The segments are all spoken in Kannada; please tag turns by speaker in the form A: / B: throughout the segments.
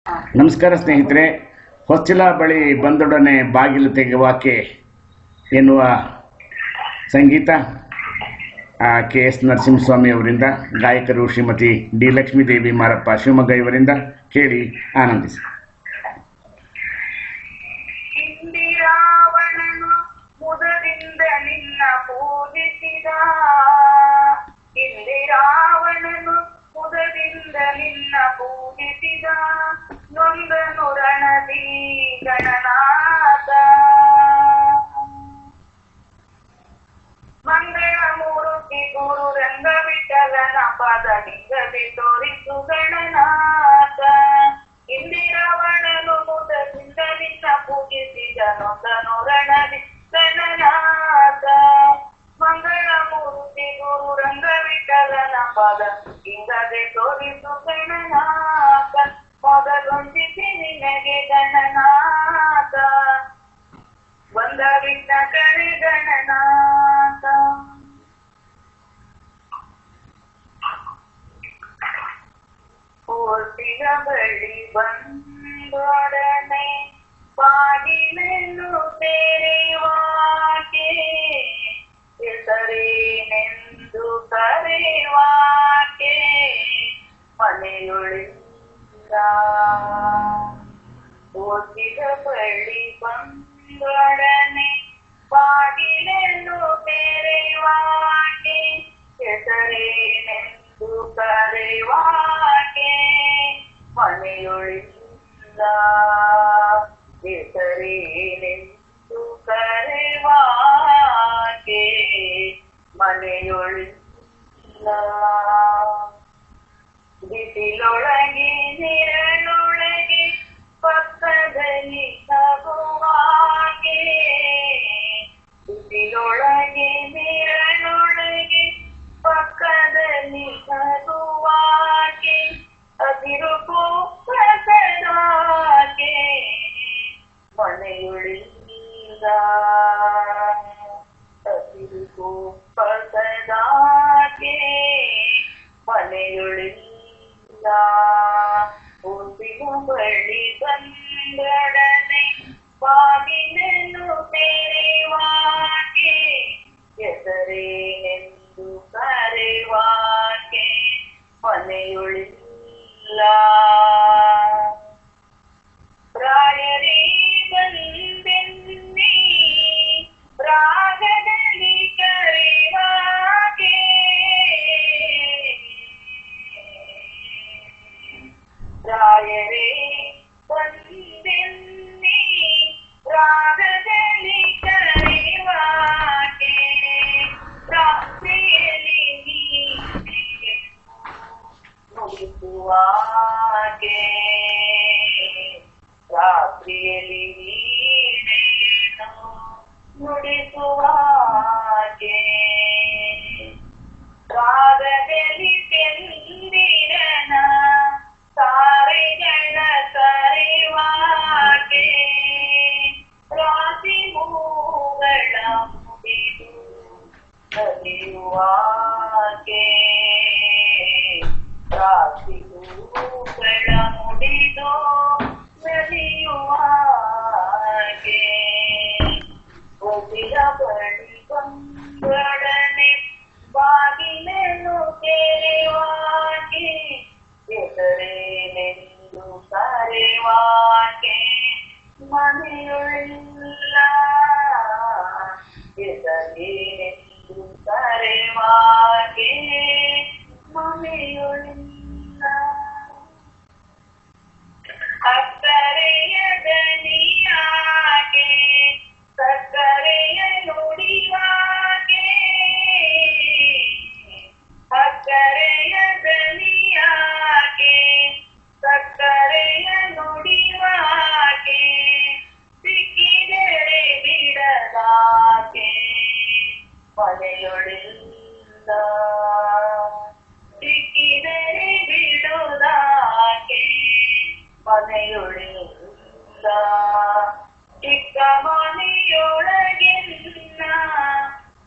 A: ನಮಸ್ಕಾರ ಸ್ನೇಹಿತರೆ. ಹೊಸ್ತಿಲ ಬಳಿ ಬಂದೊಡನೆ ಬಾಗಿಲು ತೆಗೆಯುವಾಕೆ ಎನ್ನುವ ಸಂಗೀತ ಕೆ ಎಸ್ ನರಸಿಂಹಸ್ವಾಮಿ ಅವರಿಂದ, ಗಾಯಕರು ಶ್ರೀಮತಿ ಡಿ ಲಕ್ಷ್ಮೀದೇವಿ ಮಾರಪ್ಪ ಶಿವಮೊಗ್ಗ ಇವರಿಂದ. ಕೇಳಿ ಆನಂದಿಸಿ.
B: ಇಂದಿರಾವಣನು ಮುದದಿಂದ ನಿನ್ನ ಪೂಜಿಸಿದ, ಇಂದಿರಾವಣನು ಮುದದಿಂದ ನಿನ್ನ ಪೂಜಿಸಿದ, ನೊಂದನು ರಣದಿ ಗಣನಾಥ. ಮಂಗಳ ಮೂರುತಿ ಗುರು ರಂಗ ವಿಠಲನ ಪದಲಿಂಗದಿ ತೋರಿಸು ಗಣನಾಥ. ಇಂದಿರಾವಣನು ಮುದದಿಂದ ನಿನ್ನ ಪೂಜಿಸಿದ, ನೊಂದನು ರಣದಿ ಗಣನಾಥ. ಮಂಗಳ ಮೂರ್ತಿ ಗುರು ರಂಗ ವಿಠಲನ ಪದ ಲಿಂಗದೆ ತೋರಿಸು ಗಣನಾಥ. ಮೊದಲೊಂದಿಸಿ ನಿನಗೆ ಗಣನಾಥ, ಬಂದ ವಿಘ್ನ ಕಣೆ ಗಣನಾಥ. ಹೊಸ್ತಿಲ ಬಳಿ ಬಂದೊಡನೆ ಬಾಗಿಲನ್ನು ತೆರೆವಾಕೆ, ಹೆಸರೇನೆಂದು ಕರೆವಾಕೆ ಮನೆಯೊಳಿಲ್ಲ. ಹೊಸ್ತಿಲ ಬಳಿ ಬಂದೊಡನೆ ಬಾಗಿಲನ್ನು ತೆರೆವಾಕೆ, ಹೆಸರೇನೆಂದು ಕರೆವಾಕೆ ಮನೆಯೊಳಿಲ್ಲ. ಹೆಸರೇನೆಂದು ಕರೆವಾಕೆ ಮನೆಯೊಳಿಲ್ಲ. ಬಿಸಿಲೊಳಗೆ ನಿರಳೊಳಗೆ ಪಕ್ಕದಲ್ಲಿ ನಗುವಾಗೆ, ಬಿಸಿಲೊಳಗೆ ನಿರಳೊಳಗೆ ಪಕ್ಕದಲ್ಲಿ ನಗುವಾಗೆ, ಅದಿರುಗು ಪ್ರಸದಾಗೆ ಮನೆಯೊಳಿಲ್ಲ. ಅದಿರುಗು ಪ್ರಸದಾಗೆ ಮನೆಯೊಳಿಲ್ಲ. ಹೊಸ್ತಿಲ ಬಳಿ ಬಂದೊಡನೆ ಬಾಗಿಲನ್ನು ತೆರೆವಾಕೆ, ಹೆಸರೇನೆಂದು ಕರೆವಾಕೆ ಮನೆಯೊಳಿಲ್ಲ. ರಾಯರೇ ಬಂದೆನ್ನಿ ರಾಗದಲ್ಲಿ ಕರೆವಾಕೆ, ರಾಯರೇ ಬಂದೆನ್ನಿ ರಾಗದಲ್ಲಿ ಕರೆವಾಕೆ, ರಾತ್ರಿಯಲ್ಲಿ ನುಡಿಸುವಾಗೆ, ರಾತ್ರಿಯಲ್ಲಿ ವೀಣೆಯನ್ನು ನುಡಿಸುವಾಗೆ, ರಾಗದಲ್ಲಿ ಚಂದಿರನ ತಾರೆಗಳ ಕರೆವಾಗೆ, ರಾತ್ರಿ ಮೂಗಳ ಮುಡಿದು ಕಲಿಯುವಾಗೆ, ರಾತ್ರಿ ಮೂಗಳ ಮುಡಿದು ಕಲಿಯುವಾಗೆ. ಹೊಸ್ತಿಲ ಬಳಿ ಬಂದೊಡನೆ ಬಾಗಿಲನ್ನು ತೆರೆವಾಕೆ, ಹೆಸರೇನೆಂದು ಕರೆವಾಕೆ ಮನೆಯೊಳಿಲ್ಲ. ಹೆಸರೇನೆಂದು ಕರೆವಾಕೆ ಮನೆಯೊಳಿಲ್ಲ. ಅಕ್ಕರೆಯ ದನಿಯಾಗೆ ಸಕ್ಕರೆಯ ನುಡಿವಾಗೆ, ಅಕ್ಕರೆಯ ದನಿಯಾಗೆ ಸಕ್ಕರೆಯ ನುಡಿವಾಗೆ, ಸಿಕ್ಕಿದರೆ ಬಿಡದಾಗೆ ಮನೆಯೊಳಿಲ್ಲ. ಸಿಕ್ಕಿದರೆ ಬಿಡುದಾಗೆ ಮನೆಯೊಳಿಲ್ಲ. ಚಿಕ್ಕ ಮನೆಯೊಳಗೆಲ್ಲ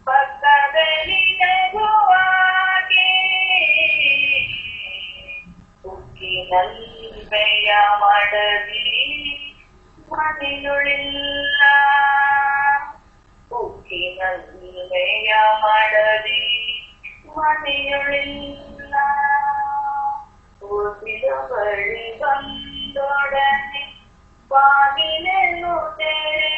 B: ಪಕ್ಕದಲ್ಲಿ ನಗುವಾಗೆ, ಉಕ್ಕಿನಲ್ವೆಯ ಮಡದಿ ಮನೆಯೊಳಿಲ್ಲ ಉಕ್ಕಿನಲ್ಮೆಯ ಮಡದಿ ಮನೆಯೊಳಿಲ್ಲ ಉಸಿರ ಬಳಿ ಬಂದೊಡನೆ ಬಾಗಿಲನ್ನು ತೆರೆ